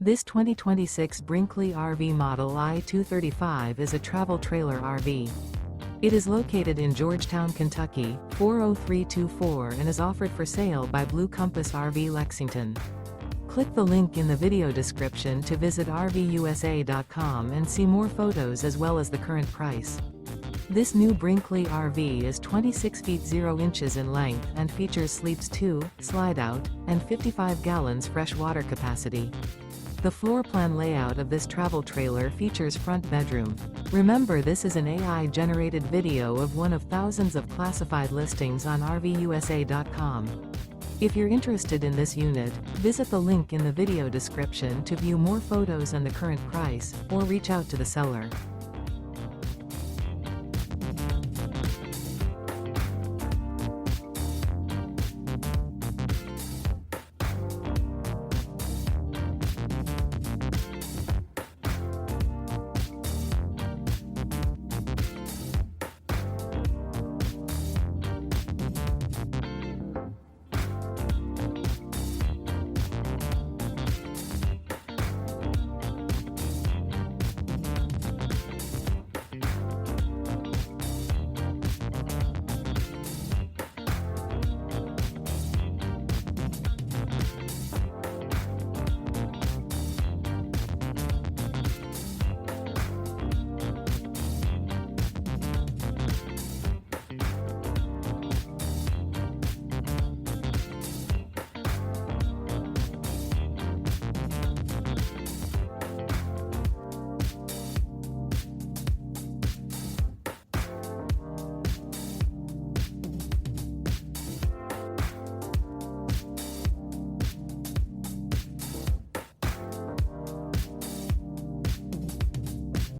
This 2026 Brinkley RV Model I 235 is a travel trailer RV. It is located in Georgetown, Kentucky, 40324 and is offered for sale by Blue Compass RV Lexington. Click the link in the video description to visit RVUSA.com and see more photos as well as the current price. This new Brinkley RV is 26 feet 0 inches in length and features sleeps 2, Slideout, and 55 gallons fresh water capacity. The floor plan layout of this travel trailer features front bedroom. Remember, this is an AI-generated video of one of thousands of classified listings on RVUSA.com. If you're interested in this unit, visit the link in the video description to view more photos and the current price, or reach out to the seller.